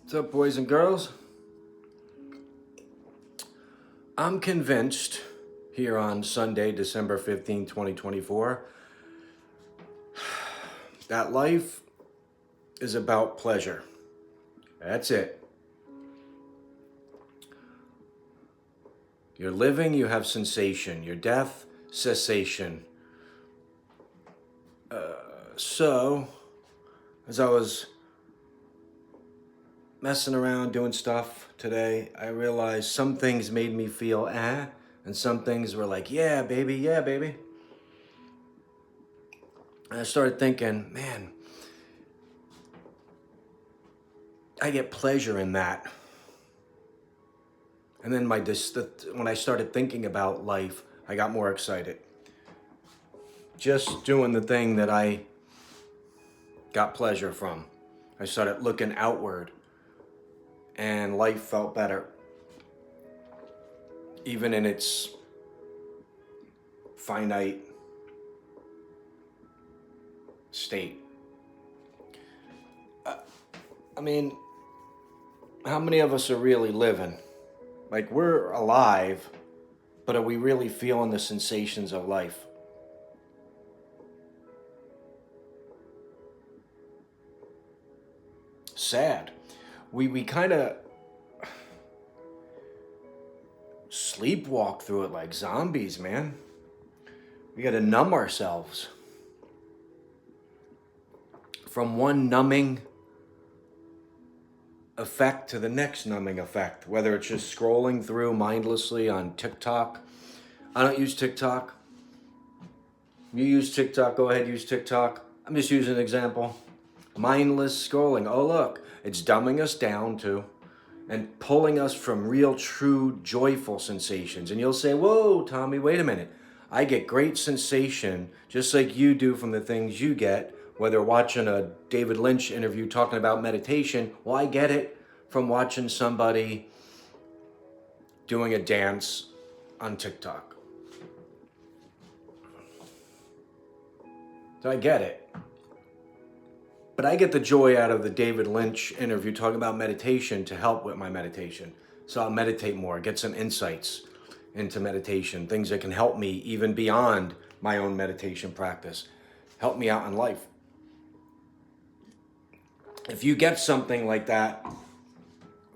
What's up, boys and girls? I'm convinced here on Sunday, December 15th, 2024, that life is about pleasure. That's it. You're living, you have sensation. Your death, cessation. So, as I was messing around doing stuff today, I realized some things made me feel and some things were like, yeah, baby, yeah, baby. And I started thinking, man, I get pleasure in that. And then when I started thinking about life, I got more excited. Just doing the thing that I got pleasure from. I started looking outward, and life felt better, even in its finite state. I mean, how many of us are really living? Like, we're alive, but are we really feeling the sensations of life? Sad. We kind of sleepwalk through it like zombies, man. We got to numb ourselves from one numbing effect to the next numbing effect, whether it's just scrolling through mindlessly on TikTok. I don't use TikTok. You use TikTok, go ahead, use TikTok. I'm just using an example. Mindless scrolling. Oh, look, it's dumbing us down to and pulling us from real, true, joyful sensations. And you'll say, whoa, Tommy, wait a minute. I get great sensation, just like you do from the things you get, whether watching a David Lynch interview talking about meditation. Well, I get it from watching somebody doing a dance on TikTok. So I get it. But I get the joy out of the David Lynch interview talking about meditation to help with my meditation. So I'll meditate more, get some insights into meditation, things that can help me even beyond my own meditation practice, help me out in life. If you get something like that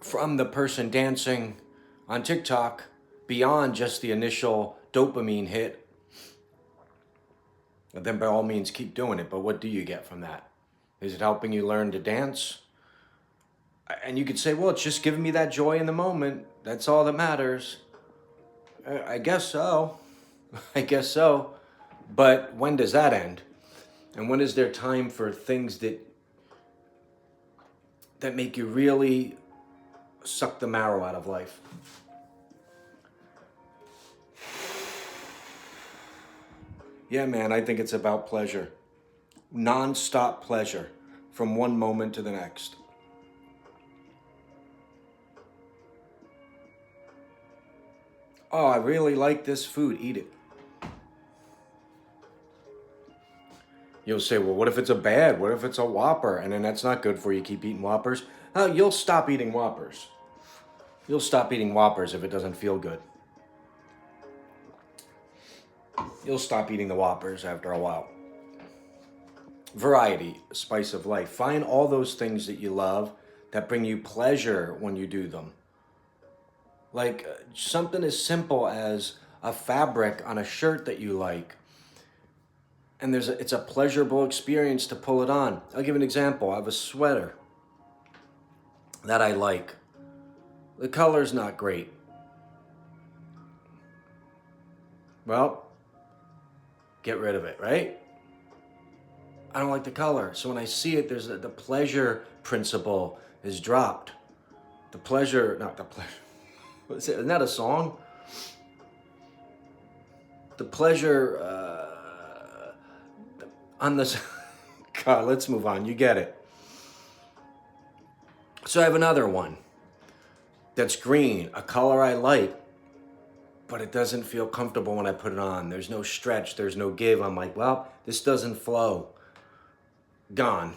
from the person dancing on TikTok, beyond just the initial dopamine hit, then by all means keep doing it. But what do you get from that? Is it helping you learn to dance? And you could say, well, it's just giving me that joy in the moment. That's all that matters. I guess so. I guess so. But when does that end? And when is there time for things that make you really suck the marrow out of life? Yeah, man, I think it's about pleasure. Non-stop pleasure from one moment to the next. Oh, I really like this food. Eat it. You'll say, well, what if it's what if it's a Whopper? And then that's not good for you. Keep eating Whoppers. You'll stop eating Whoppers. You'll stop eating Whoppers if it doesn't feel good. You'll stop eating the Whoppers after a while. Variety, spice of life. Find all those things that you love that bring you pleasure when you do them. Like something as simple as a fabric on a shirt that you like. And it's a pleasurable experience to pull it on. I'll give an example. I have a sweater that I like. The color's not great. Well, get rid of it, right? I don't like the color. So when I see it, the pleasure principle is dropped. The pleasure, not the pleasure. Isn't that a song? The pleasure on this. God, let's move on. You get it. So I have another one that's green, a color I like, but it doesn't feel comfortable when I put it on. There's no stretch, there's no give. I'm like, well, this doesn't flow. Gone.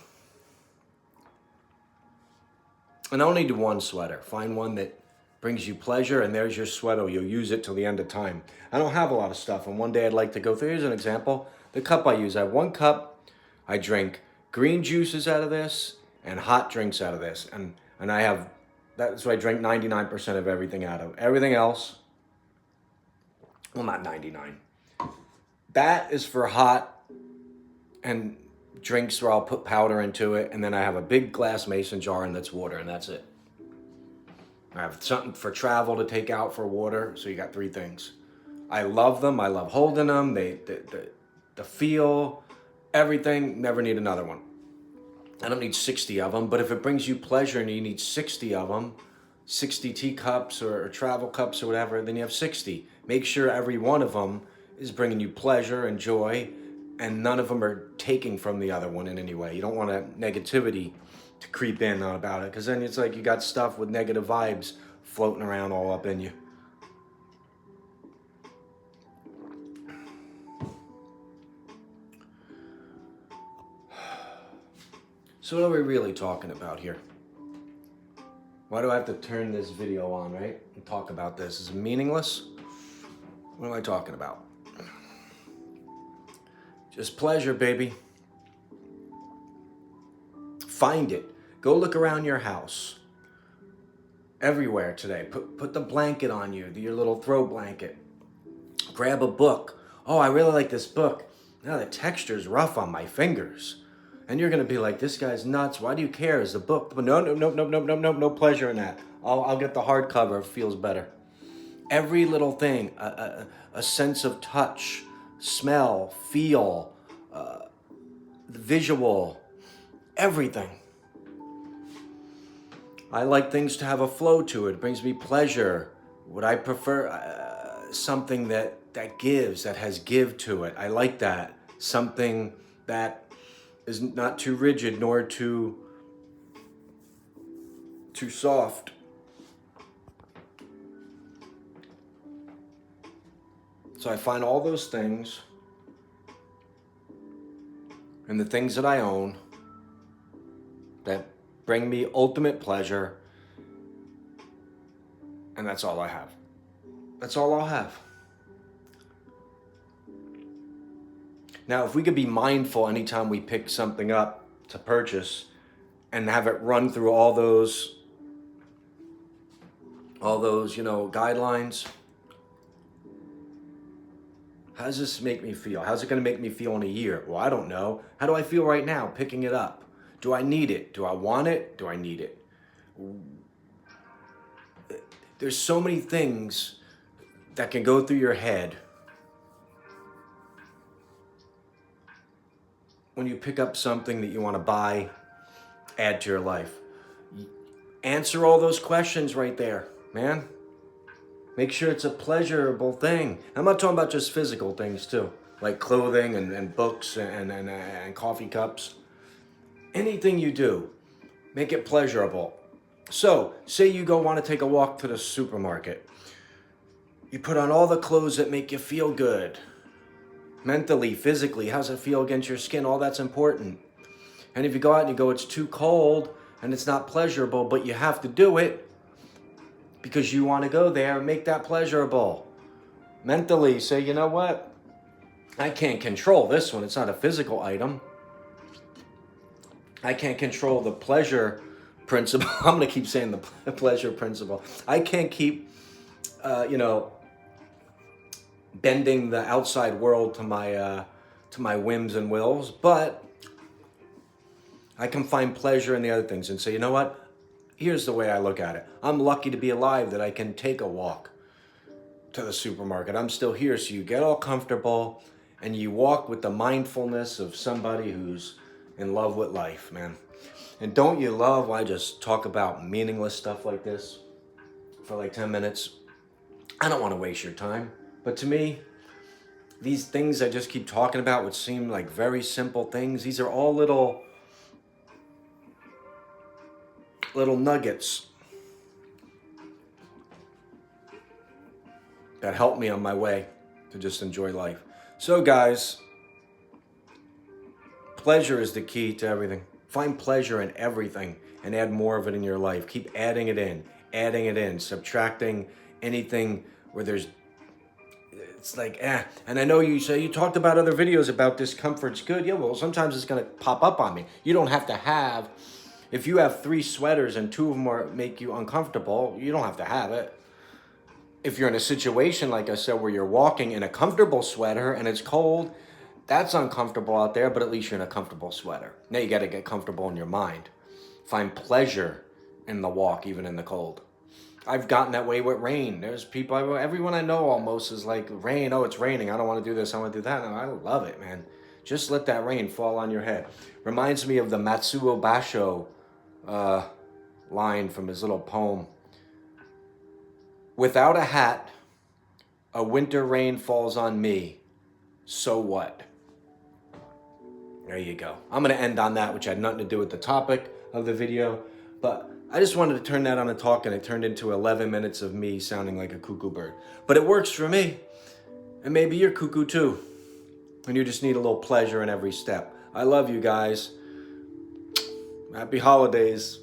And I only do one sweater. Find one that brings you pleasure, and there's your sweater. You'll use it till the end of time. I don't have a lot of stuff, and one day I'd like to go through. Here's an example. The cup I use. I have one cup. I drink green juices out of this and hot drinks out of this. And I have, that's what I drink 99% of everything out of. Everything else, well, not 99. That is for hot and drinks where I'll put powder into it, and then I have a big glass mason jar, and that's water, and that's it. I have something for travel to take out for water, so you got 3 things. I love them. I love holding them. The feel, everything. Never need another one. I don't need 60 of them, but if it brings you pleasure and you need 60 of them, 60 teacups or travel cups or whatever, then you have 60. Make sure every one of them is bringing you pleasure and joy, and none of them are taking from the other one in any way. You don't want negativity to creep in about it, because then it's like you got stuff with negative vibes floating around all up in you. So what are we really talking about here? Why do I have to turn this video on, right? And talk about this? Is it meaningless? What am I talking about? Just pleasure, baby. Find it. Go look around your house. Everywhere today. Put the blanket on you, your little throw blanket. Grab a book. Oh, I really like this book. Now the texture's rough on my fingers. And you're going to be like, this guy's nuts. Why do you care? Is the book? But no pleasure in that. I'll get the hardcover. It feels better. Every little thing, a sense of touch, smell, feel, visual, everything. I like things to have a flow to it. It brings me pleasure. Would I prefer something that gives, that has give to it? I like that. Something that is not too rigid nor too soft. So I find all those things and the things that I own that bring me ultimate pleasure, and that's all I have. That's all I'll have. Now, if we could be mindful anytime we pick something up to purchase and have it run through all those, guidelines, how does this make me feel? How's it going to make me feel in a year? Well, I don't know. How do I feel right now picking it up? Do I need it? Do I want it? Do I need it? There's so many things that can go through your head when you pick up something that you want to buy, add to your life. Answer all those questions right there, man. Make sure it's a pleasurable thing. I'm not talking about just physical things too, like clothing and books and coffee cups. Anything you do, make it pleasurable. So, say you want to take a walk to the supermarket. You put on all the clothes that make you feel good. Mentally, physically, how's it feel against your skin? All that's important. And if you go out and you go, it's too cold and it's not pleasurable, but you have to do it because you want to go there, make that pleasurable. Mentally, say, you know what? I can't control this one. It's not a physical item. I can't control the pleasure principle. I'm going to keep saying the pleasure principle. I can't keep, bending the outside world to my whims and wills, but I can find pleasure in the other things and say, you know what? Here's the way I look at it. I'm lucky to be alive that I can take a walk to the supermarket. I'm still here, so you get all comfortable and you walk with the mindfulness of somebody who's in love with life, man. And don't you love when I just talk about meaningless stuff like this for like 10 minutes? I don't want to waste your time. But to me, these things I just keep talking about, which seem like very simple things, these are all little nuggets that help me on my way to just enjoy life. So guys, pleasure is the key to everything. Find pleasure in everything and add more of it in your life. Keep adding it in, subtracting anything where there's, it's like, eh. And I know you say you talked about other videos about discomfort's good. Yeah, well, sometimes it's going to pop up on me. You don't have to have, if you have 3 sweaters and 2 of them make you uncomfortable, you don't have to have it. If you're in a situation, like I said, where you're walking in a comfortable sweater and it's cold, that's uncomfortable out there, but at least you're in a comfortable sweater. Now you got to get comfortable in your mind. Find pleasure in the walk, even in the cold. I've gotten that way with rain. There's people, everyone I know almost is like, rain, oh, it's raining. I don't want to do this, I want to do that. No, I love it, man. Just let that rain fall on your head. Reminds me of the Matsuo Basho line from his little poem. Without a hat, a winter rain falls on me. So what? There you go. I'm going to end on that, which had nothing to do with the topic of the video. But I just wanted to turn that on a talk, and it turned into 11 minutes of me sounding like a cuckoo bird. But it works for me. And maybe you're cuckoo too. And you just need a little pleasure in every step. I love you guys. Happy holidays.